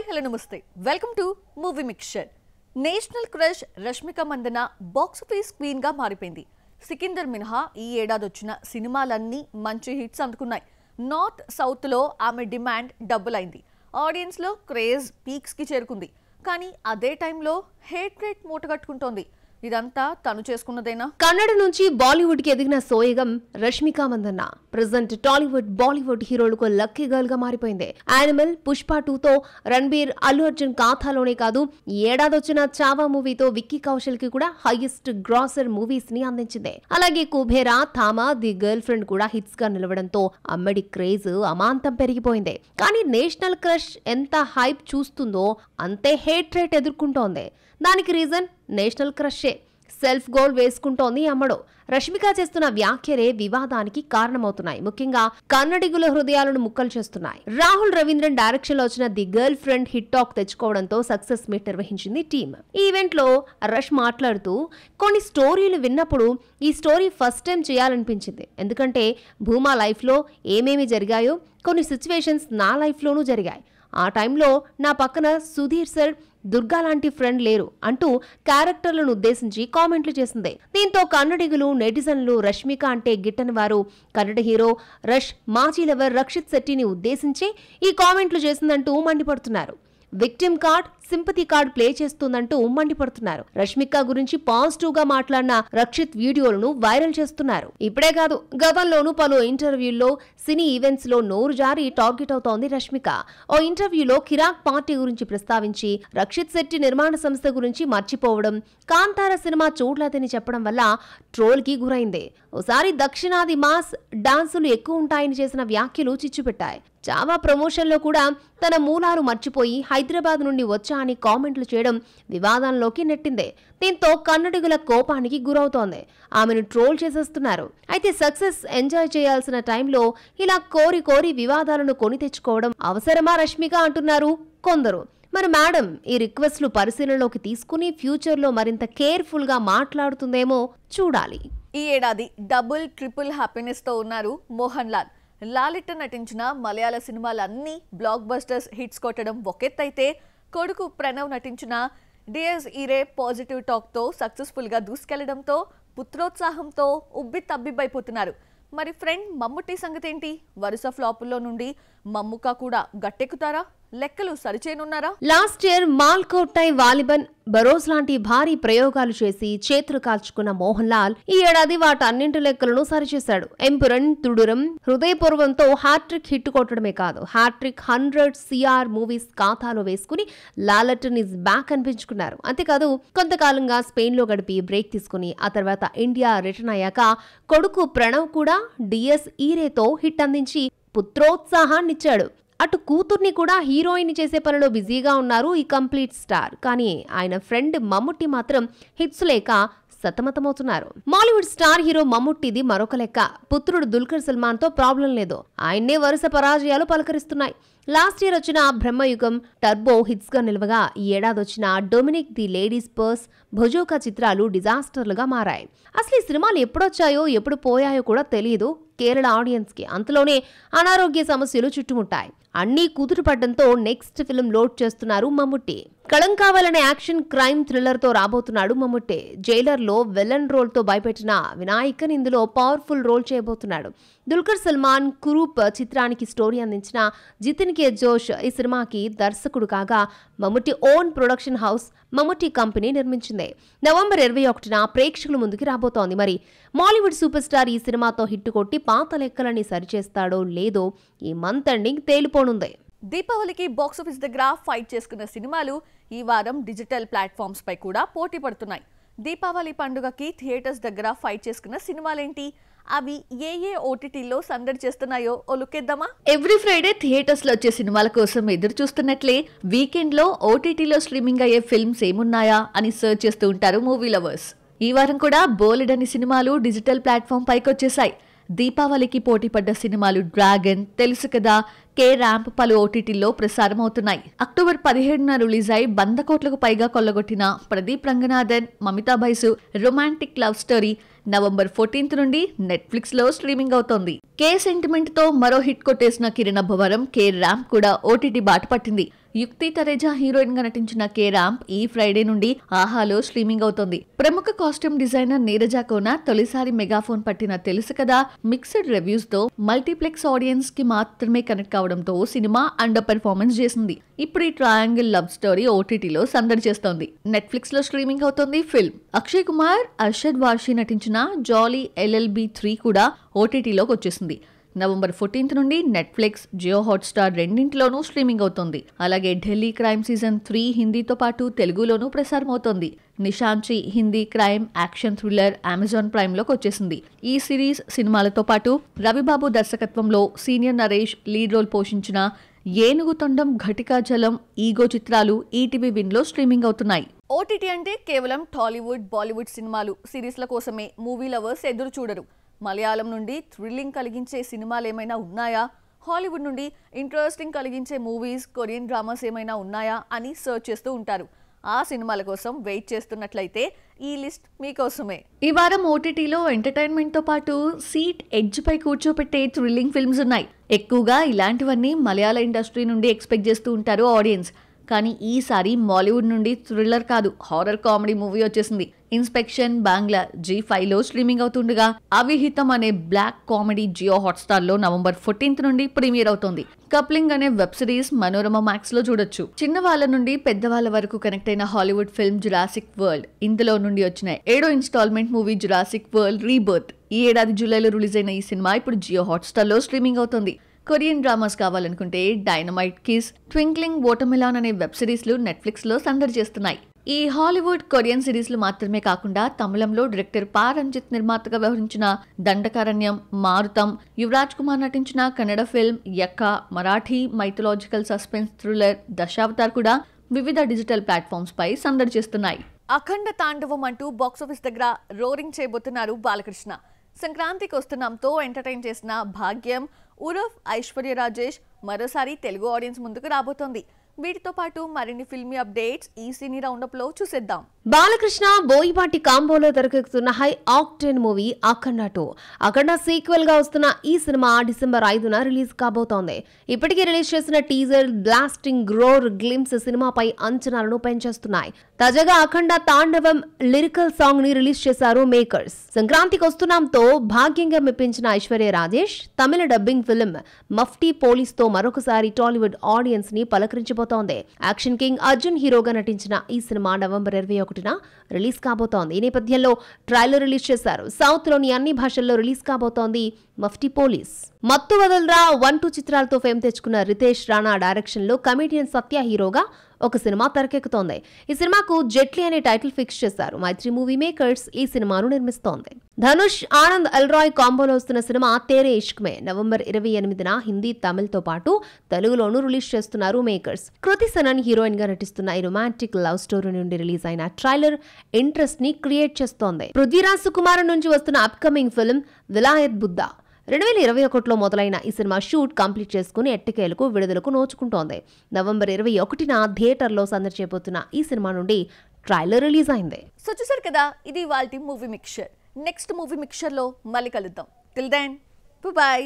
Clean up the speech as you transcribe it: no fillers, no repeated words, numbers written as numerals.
Hello నమస్తే welcome to movie mixture. National crush Rashmika Mandanna box office queen గా మారిపోయింది. సికిందర్ మినహా ఈ ఏడాది వచ్చిన సినిమాలన్నీ మంచి హిట్స్ అందుకున్నాయి. నార్త్ సౌత్ లో ఆమె డిమాండ్ డబుల్ అయింది. ఆడియన్స్ లో క్రేజ్ పీక్స్ కి చేరుకుంది. కానీ అదే టైంలో హేట్ రేట్ మూటగట్టుకుంటోంది. ఇదంతా తను చేసుకున్నదేనా? కన్నడ నుంచి బాలీవుడ్ కి ఎదిగిన సోయగం Rashmika Mandanna present Tollywood Bollywood హీరోలకు లక్కీ గర్ల్ గా మారిపోయింది. యానిమల్, పుష్ప 2తో రణబీర్, అల్లు అర్జున్ ఖాతాలోనే కాదు ఈ ఏడాది వచ్చిన చావా మూవీతో విక్కీ కౌశల్ కి కూడా హైయెస్ట్ గ్రాసర్ మూవీస్ ని అందించింది. అలాగే Kubera, Thama, the girl friend కూడా హిట్స్ గా నిలవడంతో అమ్మడి క్రేజ్ అమాంతం పెరిగిపోయింది. కానీ నేషనల్ క్రష్ ఎంత హైప్ చూస్తుందో అంతే హేట్ రేట్ ఎదుర్కొంటోంది. దానికి రీజన్ నేషనల్ క్రషే. సెల్ఫ్ గోల్ వేసుకుంటోంది అమ్మడు. రష్మిక చేస్తున్న వ్యాఖ్యలే వివాదానికి కారణమవుతున్నాయి. ముఖ్యంగా కన్నడిగుల హృదయాలను ముక్కలు చేస్తున్నాయి. రాహుల్ రవీంద్రన్ డైరెక్షన్ లో వచ్చిన the girl friend hit talk తెచ్చుకోవడంతో సక్సెస్ మీట్ నిర్వహించింది టీమ్. ఈ ఈవెంట్ లో రష్ మాట్లాడుతూ కొన్ని స్టోరీలు విన్నప్పుడు ఈ స్టోరీ ఫస్ట్ టైం చేయాలనిపించింది. ఎందుకంటే భూమా లైఫ్ లో ఏమేమి జరిగాయో కొన్ని సిచ్యువేషన్స్ నా లైఫ్ లోనూ జరిగాయి. ఆ టైంలో నా పక్కన సుధీర్ సార్, దుర్గా లాంటి ఫ్రెండ్ లేరు అంటూ క్యారెక్టర్లను ఉద్దేశించి కామెంట్లు చేసింది. దీంతో కన్నడిగులు, నెటిజన్లు రష్మిక అంటే గిట్టని వారు కన్నడ హీరో రష్ మాజీ లవర్ రక్షిత్ శెట్టిని ఉద్దేశించి ఈ కామెంట్లు చేసిందంటూ మండిపడుతున్నారు. Victim card, sympathy card play చేస్తుందంటూ మండిపడుతున్నారు. రష్మిక గురించి పాజిటివ్ గా మాట్లాడిన రక్షిత్ వీడియోలను వైరల్ చేస్తున్నారు. ఇప్పుడే కాదు, గతంలోనూ పలు ఇంటర్వ్యూల్లో, సినీ ఈవెంట్స్ లో నోరు జారి టార్గెట్ అవుతోంది రష్మిక. ఓ ఇంటర్వ్యూలో కిరాక్ పార్టీ గురించి ప్రస్తావించి రక్షిత్ శెట్టి నిర్మాణ సంస్థ గురించి మర్చిపోవడం, కాంతార సినిమా చూడలేదని చెప్పడం వల్ల ట్రోల్ కి గురైంది. ఓసారి దక్షిణాది మాస్ డాన్సులు ఎక్కువ ఉంటాయని చేసిన వ్యాఖ్యలు చిచ్చుపెట్టాయి. చావా ప్రమోషన్ లో కూడా తన మూలాలు మర్చిపోయి హైదరాబాద్ నుండి వచ్చా అని కామెంట్లు చేయడం వివాదంలోకి నెట్టింది. దీంతో కన్నడిగుల కోపానికి గురవుతోంది. ఆమెను ట్రోల్ చేసేస్తున్నారు. అయితే సక్సెస్ ఎంజాయ్ చేయాల్సిన టైంలో ఇలా కోరి కోరి వివాదాలను కొని తెచ్చుకోవడం అవసరమా రష్మిక అంటున్నారు కొందరు. మరి మేడం ఈ రిక్వెస్ట్లు పరిశీలనలోకి తీసుకుని ఫ్యూచర్ లో మరింత కేర్ఫుల్ గా మాట్లాడుతుందేమో చూడాలి. ఈ ఏడాది డబుల్ ట్రిపుల్ హ్యాపీనెస్ తో ఉన్నారు మోహన్ లాల్. లాలిట్ నటించిన మలయాళ సినిమాలన్నీ బ్లాక్ బస్టర్స్ హిట్స్ కొట్టడం ఒకెత్తైతే, కొడుకు ప్రణవ్ నటించిన డిఎస్ ఈరే పాజిటివ్ టాక్ తో సక్సెస్ఫుల్ గా దూసుకెళ్లడంతో పుత్రోత్సాహంతో ఉబ్బి తబ్బిబ్బైపోతున్నారు. మరి ఫ్రెండ్ మమ్ముట్టి సంగతేంటి? వరుస ఫ్లాపుల్లో నుండి మమ్ముక్క కూడా గట్టెక్కుతారా? లెక్కలు సరిచేయనున్నారా? లాస్ట్ ఇయర్ మాల్కోట్టై, వాలిబన్, బరోస్ లాంటి భారీ ప్రయోగాలు చేసి చేతులు కాల్చుకున్న మోహన్ లాల్ ఈ ఏడాది వాటన్నింటి లెక్కలను సరిచేశాడు. ఎంపురన్, తుడురం, హృదయపూర్వంతో హ్యాట్రిక్ హిట్ కొట్టడమే కాదు, హ్యాట్రిక్ 100 CR మూవీస్ ఖాతాలో వేసుకుని లాలటన్ ఇస్ బ్యాక్ అనిపించుకున్నారు. అంతేకాదు కొంతకాలంగా స్పెయిన్ లో గడిపి బ్రేక్ తీసుకుని ఆ తర్వాత ఇండియా రిటర్న్ అయ్యాక కొడుకు ప్రణవ్ కూడా డిఎస్ ఈరేతో హిట్ అందించి పుత్రోత్సాహాన్నిచ్చాడు. అటు కూతుర్ని కూడా హీరోయిన్ చేసే పనిలో బిజీగా ఉన్నారు ఈ కంప్లీట్ స్టార్. కానీ ఆయన ఫ్రెండ్ మమ్ముట్టి మాత్రం హిట్స్ లేక సతమతమవుతున్నారు. మాలీవుడ్ స్టార్ హీరో మమ్ముట్టిది మరొక లెక్క. పుత్రుడు దుల్కర్ సల్మాన్ తో ప్రాబ్లం లేదు. ఆయన్నే వరుస పరాజయాలు పలకరిస్తున్నాయి. లాస్ట్ ఇయర్ వచ్చిన బ్రహ్మయుగం, టర్బో హిట్స్ గా నిలవగా ఈ ఏడాది వచ్చిన డొమినిక్ ది లేడీస్ పర్స్, భుజోకా చిత్రాలు డిజాస్టర్లుగా మారాయి. అసలు ఈ సినిమాలు ఎప్పుడొచ్చాయో ఎప్పుడు పోయాయో కూడా తెలియదు కేరళ ఆడియన్స్ కి. అంతలోనే అనారోగ్య సమస్యలు చుట్టుముట్టాయి. అన్నీ కుదురుపడ్డంతో నెక్స్ట్ ఫిల్మ్ లోడ్ చేస్తున్నారు మమ్ముట్టి. కళం కావాలనే యాక్షన్ క్రైమ్ థ్రిల్లర్ తో రాబోతున్నాడు మమ్ముట్టి. జైలర్ లో విలన్ రోల్ తో భయపెట్టిన వినాయకన్ ఇందులో పవర్ఫుల్ రోల్ చేయబోతున్నాడు. దుల్కర్ సల్మాన్ కురూప్ చిత్రానికి స్టోరీ అందించిన జితిన్ కే జోష్ ఈ సినిమాకి దర్శకుడు కాగా Mammootty own production house Mammootty company నిర్మించింది. నవంబర్ 21న ప్రేక్షకుల ముందుకి రాబోతోంది. మరి మాలీవుడ్ సూపర్ స్టార్ ఈ సినిమాతో హిట్ కొట్టి పాత లెక్కలని సరిచేస్తాడో లేదో ఈ మంత్ ఎండింగ్ తేలిపోనుంది. దీపావళికి బాక్సాఫీస్ దగ్గర ఫైట్ చేసుకున్న సినిమాలు ఈ వారం డిజిటల్ ప్లాట్ఫామ్స్ పై కూడా పోటీ పడుతున్నాయి. దీపావళి పండుగకి థియేటర్స్ దగ్గర ఫైట్ చేసుకున్న సినిమాలేంటి? అవి ఏ ఓటీటీలో సందడి చేస్తున్నాయో ఓ లుక్కేద్దామా? ఎవ్రీ ఫ్రైడే థియేటర్స్ లో వచ్చే సినిమాల కోసం ఎదురు చూస్తున్నట్లే వీకెండ్ లో ఓటీటీలో స్ట్రీమింగ్ అయ్యే ఫిల్మ్స్ ఏమున్నాయా అని సర్చ్ చేస్తూ ఉంటారు మూవీ లవర్స్. ఈ వారం కూడా బోలెడని సినిమాలు డిజిటల్ ప్లాట్ఫామ్ పైకి వచ్చేసాయి. దీపావళికి పోటీపడ్డ సినిమాలు డ్రాగన్, తెలుసు కదా, కే ర్యాంప్ పలు ఓటీటీల్లో ప్రసారం అవుతున్నాయి. అక్టోబర్ 17న రిలీజ్ అయి 100 కోట్లకు పైగా కొల్లగొట్టిన Pradeep Ranganathan, Mamitha Baiju romantic love story November 14th నుండి నెట్ఫ్లిక్స్ లో స్ట్రీమింగ్ అవుతోంది. కే సెంటిమెంట్ తో మరో హిట్ కొట్టేసిన కిరణ్ అబ్బవరం కే ర్యాంప్ కూడా ఓటీటీ బాట పట్టింది. యుక్తి తరేజా హీరోయిన్ గా నటించిన కే ర్యాంప్ ఈ ఫ్రైడే నుండి ఆహాలో స్ట్రీమింగ్ అవుతోంది. ప్రముఖ కాస్ట్యూమ్ డిజైనర్ నీరజ కోన తొలిసారి మెగాఫోన్ పట్టిన తెలుసు కదా మిక్స్డ్ రివ్యూస్ తో మల్టీప్లెక్స్ ఆడియన్స్ కి మాత్రమే కనెక్ట్ కావడంతో సినిమా అండర్ పెర్ఫార్మెన్స్ చేసింది. ఇప్పుడు ఈ ట్రయాంగిల్ లవ్ స్టోరీ ఓటీటీలో సందడి చేస్తోంది. నెట్ఫ్లిక్స్ లో స్ట్రీమింగ్ అవుతోంది ఫిల్మ్. అక్షయ్ కుమార్, అర్షద్ వార్షి నటించిన జాలీ LLB 3 కూడా ఓటీటీలోకి వచ్చేసింది. నవంబర్ 14 నుండి నెట్ఫ్లిక్స్, జియో హాట్స్టార్ రెండింటిలోనూ స్ట్రీమింగ్ అవుతోంది. అలాగే ఢిల్లీ క్రైమ్ సీజన్ 3 హిందీతో పాటు తెలుగులోనూ ప్రసారం అవుతోంది. Nishaanchi Hindi crime action thriller Amazon Prime లోకి వచ్చేసింది. ఈ సిరీస్ సినిమాలతో పాటు రవిబాబు దర్శకత్వంలో సీనియర్ నరేష్ లీడ్ రోల్ పోషించిన ఏనుగు తొండం, ఘటికా జలం, ఈగో చిత్రాలు ఈటీవీ విన్ లో స్ట్రీమింగ్ అవుతున్నాయి. ఓటీటీ అంటే కేవలం టాలీవుడ్, బాలీవుడ్ సినిమాలు, సిరీస్ల కోసమే మూవీ లవర్స్ ఎదురు చూడరు. మలయాళం నుండి థ్రిల్లింగ్ కలిగించే సినిమాలు ఏమైనా ఉన్నాయా, హాలీవుడ్ నుండి ఇంట్రెస్టింగ్ కలిగించే మూవీస్, కొరియన్ డ్రామాస్ ఏమైనా ఉన్నాయా అని సర్చ్ చేస్తూ ఉంటారు. ఆ సినిమాల కోసం వెయిట్ చేస్తున్నట్లయితే ఈ లిస్ట్ మీకోసమే. ఈ వారం ఓటీటీలో ఎంటర్టైన్మెంట్ తో పాటు సీట్ ఎడ్జ్ పై కూర్చోపెట్టే థ్రిల్లింగ్ ఫిల్మ్స్ ఉన్నాయి. ఎక్కువగా ఇలాంటివన్నీ మలయాళ ఇండస్ట్రీ నుండి ఎక్స్పెక్ట్ చేస్తూ ఉంటారు ఆడియన్స్. కానీ ఈసారి మాలీవుడ్ నుండి థ్రిల్లర్ కాదు, హారర్ కామెడీ మూవీ వచ్చేసింది. ఇన్స్పెక్షన్ బాంగ్లా G5లో స్ట్రీమింగ్ అవుతుండగా అవిహితం అనే బ్లాక్ కామెడీ జియో హాట్స్టార్ లో నవంబర్ 14 నుండి ప్రీమియర్ అవుతోంది. కప్లింగ్ అనే వెబ్ సిరీస్ మనోరమ మ్యాక్స్ లో చూడొచ్చు. చిన్న వాళ్ళ నుండి పెద్దవాళ్ళ వరకు కనెక్ట్ అయిన హాలీవుడ్ ఫిల్మ్ జురాసిక్ వరల్డ్ ఇందులో నుండి వచ్చిన 7వ installment movie Jurassic World Rebirth. ఈ ఏడాది జూలైలో రిలీజ్ అయిన ఈ సినిమా ఇప్పుడు జియో హాట్స్టార్ లో స్ట్రీమింగ్ అవుతుంది. కొరియన్ డ్రామాస్ కావాలనుకుంటే డైనమైట్ కిస్, ట్వింక్లింగ్ వాటర్మెలాన్ అనే వెబ్ సిరీస్లు నెట్ఫ్లిక్స్ లో సందడి చేస్తున్నాయి. ఈ హాలీవుడ్, కొరియన్ సిరీస్లు మాత్రమే కాకుండా తమిళంలో డైరెక్టర్ పా రంజిత్ నిర్మాతగా వ్యవహరించిన దండకారణ్యం, మారుతం, యువరాజ్ కుమార్ నటించిన కన్నడ ఫిల్మ్ యక్క, Marathi mythological suspense thriller Dashavatar కూడా వివిధ డిజిటల్ ప్లాట్ఫామ్స్ పై సందడి చేస్తున్నాయి. అఖండ తాండవం అంటూ బాక్సాఫీస్ దగ్గర రోరింగ్ చేయబోతున్నారు బాలకృష్ణ. సంక్రాంతికి వస్తున్నాంతో ఎంటర్టైన్ చేసిన భాగ్యం ఉరఫ్ ఐశ్వర్య రాజేష్ మరోసారి తెలుగు ఆడియన్స్ ముందుకు రాబోతోంది. వీటితో పాటు మరిన్ని ఫిల్మీ అప్డేట్స్ ఈ సినీ రౌండప్ లో చూసేద్దాం. బాలకృష్ణ బోయిపాటి కాంబోలో తెరకెక్కుతున్న హై ఆక్టేన్ మూవీ అఖండ 2. అఖండ సీక్వెల్ గా వస్తున్న ఈ సినిమా డిసెంబర్ 5న రిలీజ్ కాబోతోంది. ఇప్పటికే రిలీజ్ చేసిన టీజర్, బ్లాస్టింగ్, గ్రోర్ గ్లిమ్స్ సినిమాపై అంచనాలను పెంచేస్తున్నాయి. తాజాగా అఖండ తాండవం లిరికల్ సాంగ్ ని రిలీజ్ చేశారు మేకర్స్. సంక్రాంతికి వస్తున్నాంతో భాగ్యంగా మెప్పించిన ఐశ్వర్య రాజేష్ తమిళ డబ్బింగ్ ఫిల్మ్ మఫ్టీ పోలీస్ తో మరొకసారి టాలీవుడ్ ఆడియన్స్ ని పలకరించబోతోంది. యాక్షన్ కింగ్ అర్జున్ హీరోగా నటించిన ఈ సినిమా నవంబర్ 21న రిలీజ్ కాబోతోంది. ఈ నేపథ్యంలో ట్రైలర్ రిలీజ్ చేశారు. సౌత్ లోని అన్ని భాషల్లో రిలీజ్ కాబోతోంది మఫ్టీ పోలీస్. మత్తు వదల్రా 1-2 చిత్రాలతో ఫేమ్ తెచ్చుకున్న రితేష్ రాణా డైరెక్షన్ లో కమెడియన్ సత్య హీరోగా ఒక సినిమా తెరకెక్కుతోంది. ఈ సినిమాకు జెట్లీ అనే టైటిల్ ఫిక్స్ చేశారు. మైత్రి మూవీ మేకర్స్ ఈ సినిమాను నిర్మిస్తోంది. ధనుష్, ఆనంద్ ఎల్రాయ్ కాంబోలో వస్తున్న సినిమా తేరే ఇష్క్ మే నవంబర్ 28న హిందీ, తమిళ్తో పాటు తెలుగులోనూ రిలీజ్ చేస్తున్నారు మేకర్స్. కృతి సనన్ హీరోయిన్ గా నటిస్తున్న ఈ రొమాంటిక్ లవ్ స్టోరీ నుండి రిలీజ్ అయిన ట్రైలర్ ఇంట్రెస్ట్ ని క్రియేట్ చేస్తోంది. పృథ్వీరాజ్ సుకుమారన్ నుంచి వస్తున్న అప్కమింగ్ ఫిల్మ్ విలాయత్ బుద్ధ 2021లో మొదలైన ఈ సినిమా షూట్ కంప్లీట్ చేసుకుని ఎట్టకేలకు విడుదలకు నోచుకుంటోంది. నవంబర్ 21న థియేటర్లో సందడి చేయబోతున్న ఈ సినిమా నుండి ట్రైలర్ రిలీజ్ అయింది. సో చూసారు కదా, ఇది వాల్టి movie mixture. Next movie mixture లో మళ్ళీ కలుద్దాం. Till then by.